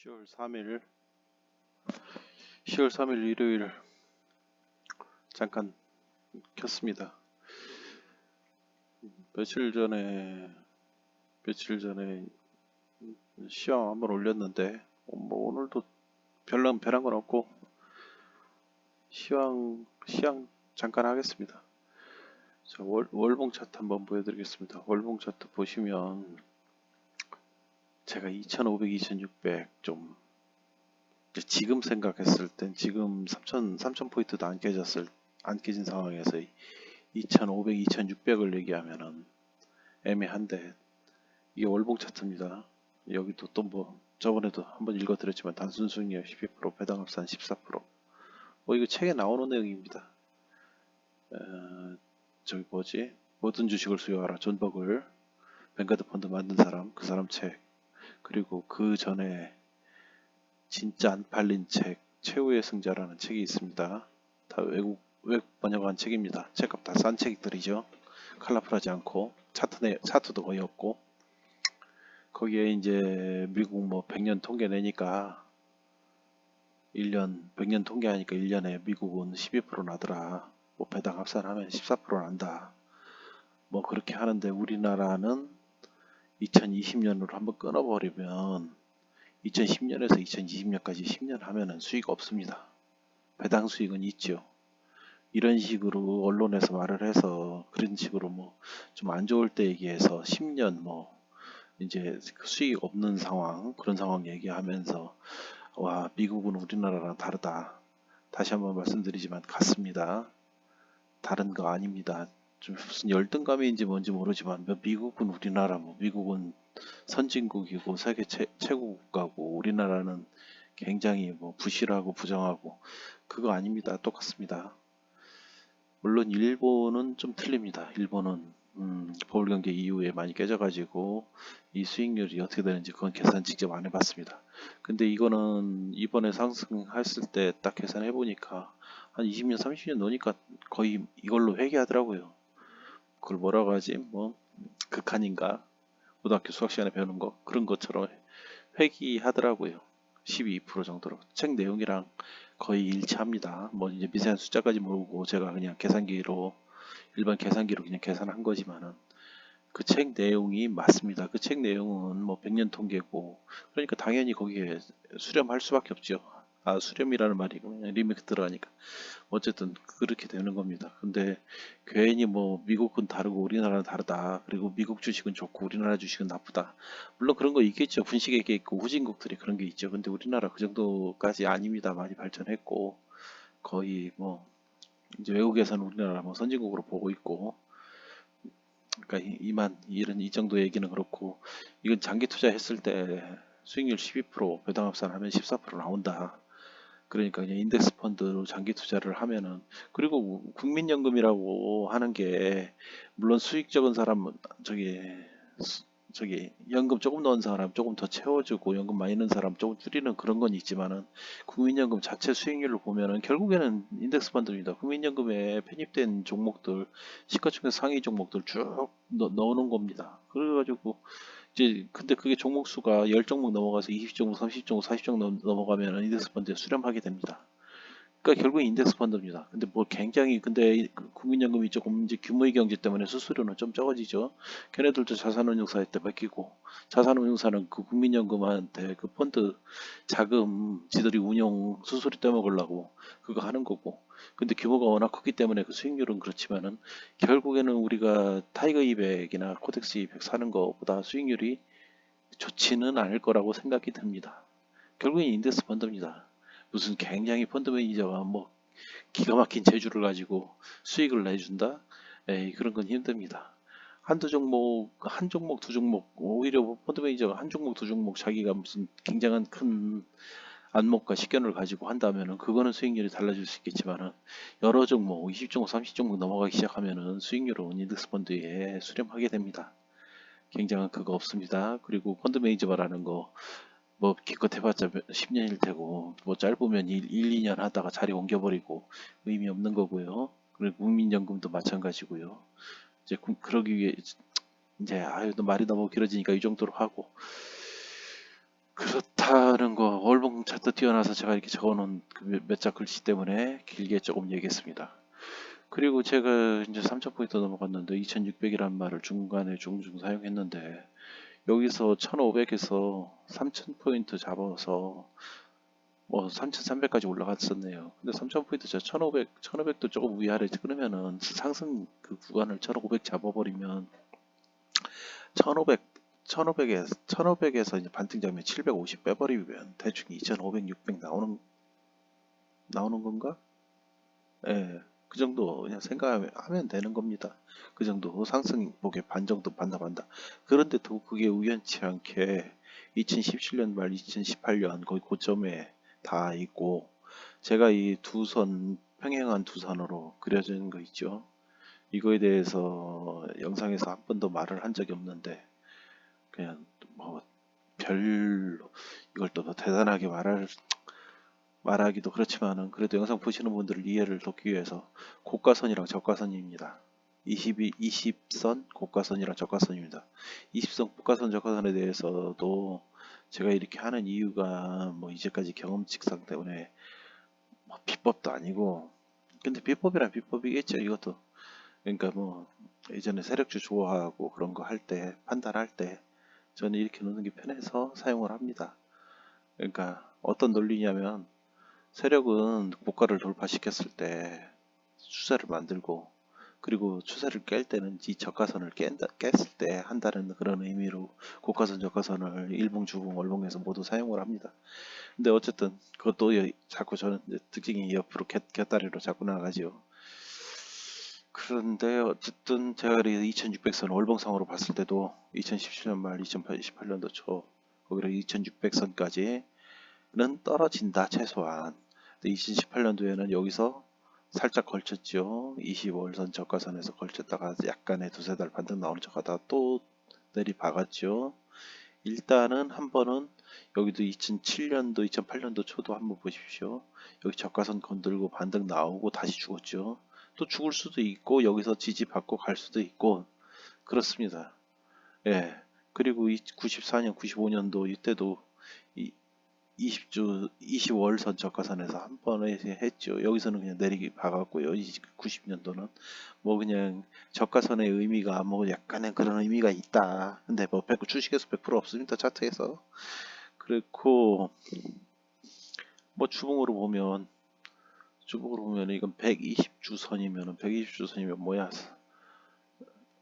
10월 3일 10월 3일 일요일 잠깐 켰습니다. 며칠 전에 시황 한번 올렸는데 뭐 오늘도 별난 건 없고 시황 잠깐 하겠습니다. 자, 월봉 차트 한번 보여드리겠습니다. 월봉 차트 보시면 제가 2500, 2600 좀 지금 생각했을 땐 지금 3000 포인트도 안 깨진 상황에서 2500, 2600을 얘기하면은 애매한데 이게 월봉 차트입니다. 여기도 또 뭐 저번에도 한번 읽어드렸지만 단순 수익률 12%, 배당 합산 14%. 뭐 이거 책에 나오는 내용입니다. 저기 뭐지? 모든 주식을 수요하라. 존 버글, 뱅가드 펀드 만든 사람, 그 사람 책. 그리고 그 전에 진짜 안 팔린 책, 최후의 승자라는 책이 있습니다. 다 외국 번역한 책입니다. 책값 다 싼 책들이죠. 칼라풀하지 않고 차트도 거의 없고. 거기에 이제 미국 뭐 100년 통계 내니까 100년 통계하니까 1년에 미국은 12% 나더라. 뭐 배당 합산하면 14% 난다. 뭐 그렇게 하는데 우리나라는 2020년으로 한번 끊어버리면 2010년에서 2020년까지 10년 하면은 수익 없습니다. 배당 수익은 있죠. 이런 식으로 언론에서 말을 해서 그런 식으로 뭐 좀 안 좋을 때 얘기해서 10년 뭐 이제 수익 없는 상황, 그런 상황 얘기하면서 와, 미국은 우리나라랑 다르다. 다시 한번 말씀드리지만 같습니다. 다른 거 아닙니다. 좀 무슨 열등감인지 뭔지 모르지만 미국은 우리나라, 뭐 미국은 선진국이고 세계 최고 국가고 우리나라는 굉장히 뭐 부실하고 부정하고 그거 아닙니다. 똑같습니다. 물론 일본은 좀 틀립니다. 일본은 버블 경제 이후에 많이 깨져가지고 이 수익률이 어떻게 되는지 그건 계산 직접 안 해봤습니다. 근데 이거는 이번에 상승했을 때 딱 계산해 보니까 한 20년, 30년 노니까 거의 이걸로 회귀하더라고요. 그걸 뭐라고 하지? 뭐 극한인가? 고등학교 수학 시간에 배우는 거 그런 것처럼 회귀하더라고요. 12% 정도로. 책 내용이랑 거의 일치합니다. 뭐 이제 미세한 숫자까지 모르고 제가 그냥 일반 계산기로 그냥 계산한 거지만은 그 책 내용이 맞습니다. 그 책 내용은 뭐 100년 통계고 그러니까 당연히 거기에 수렴할 수밖에 없죠. 아, 수렴이라는 말이 그냥 리미트 들어가니까 어쨌든 그렇게 되는 겁니다. 근데 괜히 뭐 미국은 다르고 우리나라는 다르다. 그리고 미국 주식은 좋고 우리나라 주식은 나쁘다. 물론 그런 거 있겠죠. 분식회계 있고 후진국들이 그런 게 있죠. 근데 우리나라 그 정도까지 아닙니다. 많이 발전했고 거의 뭐 이제 외국에서는 우리나라 뭐 선진국으로 보고 있고 그러니까 이 정도 얘기는 그렇고 이건 장기 투자했을 때 수익률 12% 배당 합산하면 14% 나온다. 그러니까 그냥 인덱스 펀드로 장기 투자를 하면은 그리고 국민연금이라고 하는 게 물론 수익 적은 사람은 저기 연금 조금 넣은 사람 조금 더 채워주고 연금 많이 넣은 사람 조금 줄이는 그런 건 있지만은 국민연금 자체 수익률로 보면은 결국에는 인덱스 펀드입니다. 국민연금에 편입된 종목들 시가총액 상위 종목들 쭉 넣어놓은 겁니다. 그래가지고 이제 근데 그게 종목 수가 10종목 넘어가서 20종목, 30종목, 40종목 넘어가면 인덱스 펀드에 수렴하게 됩니다. 그러니까 결국 인덱스 펀드입니다. 근데 뭐 굉장히 근데 국민연금이 조금 이제 규모의 경제 때문에 수수료는 좀 적어지죠. 걔네들도 자산운용사에 때 맡기고 자산운용사는 그 국민연금한테 그 펀드 자금 지들이 운용 수수료 떼먹으려고 그거 하는 거고. 근데 규모가 워낙 크기 때문에 그 수익률은 그렇지만은 결국에는 우리가 타이거 200이나 코덱스 200 사는 것보다 수익률이 좋지는 않을 거라고 생각이 듭니다. 결국엔 인덱스 펀드입니다. 무슨 굉장히 펀드 매니저가 뭐 기가 막힌 재주를 가지고 수익을 내준다? 에이, 그런 건 힘듭니다. 한 종목, 두 종목, 오히려 펀드 매니저가 한 종목, 두 종목 자기가 무슨 굉장한 큰 안목과 식견을 가지고 한다면은 그거는 수익률이 달라질 수 있겠지만은 여러 종목, 20종목, 30종목 넘어가기 시작하면은 수익률은 인덱스 펀드에 수렴하게 됩니다. 굉장한 그거 없습니다. 그리고 펀드 매니저라는 거 뭐 기껏 해봤자 10년일 테고 뭐 짧으면 1, 2년 하다가 자리 옮겨버리고 의미 없는 거고요. 그리고 국민연금도 마찬가지고요. 이제 그러기 위해 이제 아유 또 말이 너무 길어지니까 이 정도로 하고 그렇다는 거 월봉 차트 뛰어나서 제가 이렇게 적어놓은 그 몇 자 글씨 때문에 길게 조금 얘기했습니다. 그리고 제가 이제 3000포인트 넘어갔는데 2600이라는 말을 중간에 종종 사용했는데 여기서 1500에서 3000포인트 잡아서 뭐 3300까지 올라갔었네요. 근데 3000포인트 저 1500도 조금 위아래 끊으면은 상승 그 구간을 1500 잡아버리면 1500 1500에서 이제 반등 잡으면 750 빼버리면 대충 2500, 600 나오는 건가? 예. 그 정도 그냥 생각하면 되는 겁니다. 그 정도 상승폭의 반 정도 반납한다. 그런데 또 그게 우연치 않게 2017년 말 2018년 거의 고점에 다 있고 제가 이 두 선 평행한 두 선으로 그려진 거 있죠. 이거에 대해서 영상에서 한 번도 말을 한 적이 없는데 그냥 뭐 별로 이걸 또 대단하게 말하기도 그렇지만은 그래도 영상 보시는 분들을 이해를 돕기 위해서 고가선이랑 저가선입니다. 20선 고가선이랑 저가선입니다. 20선 고가선 저가선에 대해서도 제가 이렇게 하는 이유가 뭐 이제까지 경험칙상 때문에 뭐 비법도 아니고 근데 비법이란 비법이겠죠 이것도. 그러니까 뭐 예전에 세력주 좋아하고 그런 거 할 때 판단할 때 저는 이렇게 놓는 게 편해서 사용을 합니다. 그러니까 어떤 논리냐면 세력은 고가를 돌파시켰을 때 추세를 만들고 그리고 추세를 깰 때는 이 저가선을 깼을 때 한다는 그런 의미로 고가선 저가선을 일봉 주봉 월봉에서 모두 사용을 합니다. 근데 어쨌든 그것도 자꾸 저는 특징이 옆으로 곁다리로 자꾸 나가지요. 그런데 어쨌든 제가 2600선 월봉상으로 봤을 때도 2017년 말 2018년도 초 거기로 2600선까지는 떨어진다 최소한. 2018년도에는 여기서 살짝 걸쳤죠. 25월선 저가선에서 걸쳤다가 약간의 두세 달 반등 나오는 척하다가 또 내리박았죠. 일단은 한 번은 여기도 2007년도, 2008년도 초도 한번 보십시오. 여기 저가선 건들고 반등 나오고 다시 죽었죠. 또 죽을 수도 있고 여기서 지지받고 갈 수도 있고 그렇습니다. 예. 그리고 94년, 95년도 이때도 20주 20월선 저가선에서 한 번에 했죠. 여기서는 그냥 내리기 박았고요. 90년도는 뭐 그냥 저가선의 의미가 뭐 약간의 그런 의미가 있다. 근데 뭐 주식에서 100% 없습니다. 차트에서. 그렇고 뭐 주봉으로 보면 이건 120주선이면은 120주선이면 뭐야?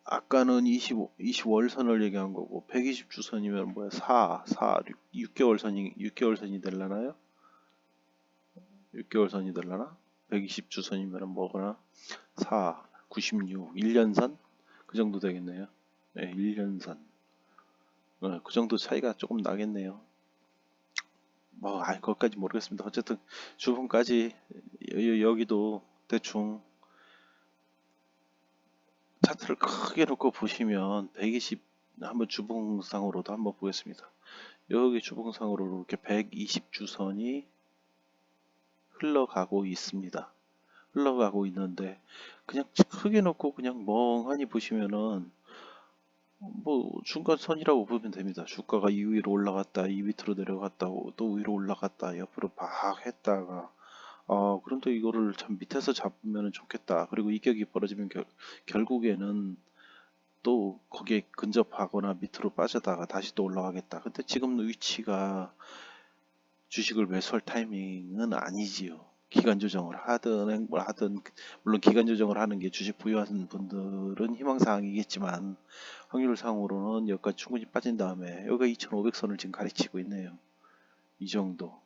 아까는 20월선을 얘기한 거고 120주선이면 뭐야? 6개월선이 되려나요? 6개월선이 되려나? 120주선이면 뭐거나 4, 96, 1년선? 그 정도 되겠네요. 네, 1년선. 그 정도 차이가 조금 나겠네요. 뭐, 그것까지 모르겠습니다. 어쨌든 주봉까지 여기도 대충 차트를 크게 놓고 보시면 120 한번 주봉상으로도 한번 보겠습니다. 여기 주봉상으로 이렇게 120주선이 흘러가고 있습니다. 흘러가고 있는데 그냥 크게 놓고 그냥 멍하니 보시면은 뭐 중간선이라고 보면 됩니다. 주가가 이 위로 올라갔다, 이 밑으로 내려갔다, 또 위로 올라갔다, 옆으로 막 했다가 그런데 이거를 참 밑에서 잡으면 좋겠다. 그리고 이격이 벌어지면 결국에는 또 거기에 근접하거나 밑으로 빠져다가 다시 또 올라가겠다. 근데 지금 위치가 주식을 매수할 타이밍은 아니지요. 기간 조정을 하든 뭘 하든 물론 기간 조정을 하는 게 주식 보유하는 분들은 희망사항이겠지만 확률상으로는 여기까지 충분히 빠진 다음에 여기가 2500선을 지금 가리치고 있네요. 이 정도.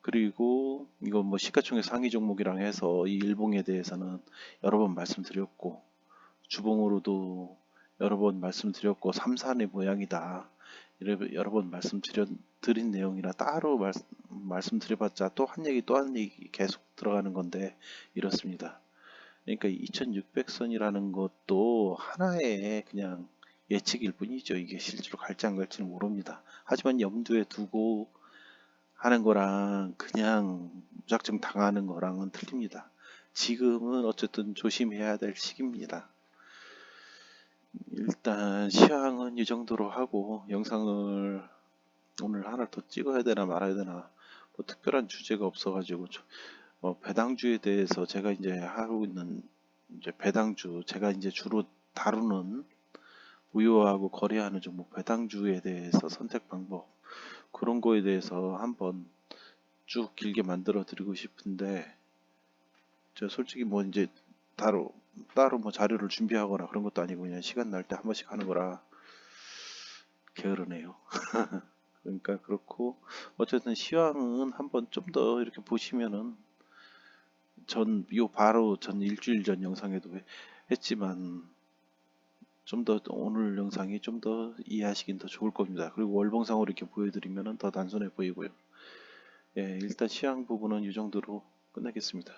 그리고 이건 뭐 시가총액 상위 종목이랑 해서 이 일봉에 대해서는 여러 번 말씀드렸고 주봉으로도 여러 번 말씀드렸고 3산의 모양이다. 여러 번 말씀드린 내용이라 따로 말씀드려봤자 또 한 얘기 또 한 얘기 계속 들어가는 건데 이렇습니다. 그러니까 2600선이라는 것도 하나의 그냥 예측일 뿐이죠. 이게 실제로 갈지 안 갈지는 모릅니다. 하지만 염두에 두고 하는 거랑 그냥 무작정 당하는 거랑은 틀립니다. 지금은 어쨌든 조심해야 될 시기입니다. 일단 시황은 이 정도로 하고 영상을 오늘 하나 더 찍어야 되나 말아야 되나 뭐 특별한 주제가 없어가지고 배당주에 대해서 제가 이제 하고 있는 이제 배당주 제가 이제 주로 다루는 무효하고 거래하는 종목 배당주에 대해서 선택 방법 그런 거에 대해서 한번 쭉 길게 만들어 드리고 싶은데 저 솔직히 뭐 이제 따로 뭐 자료를 준비하거나 그런 것도 아니고 그냥 시간 날 때 한 번씩 하는 거라 게으르네요. 그러니까 그렇고 어쨌든 시황은 한번 좀 더 이렇게 보시면은 바로 전 일주일 전 영상에도 했지만 좀 더 오늘 영상이 좀 더 이해하시긴 더 좋을 겁니다. 그리고 월봉상으로 이렇게 보여드리면은 더 단순해 보이고요. 예, 일단 시황 부분은 이 정도로 끝내겠습니다.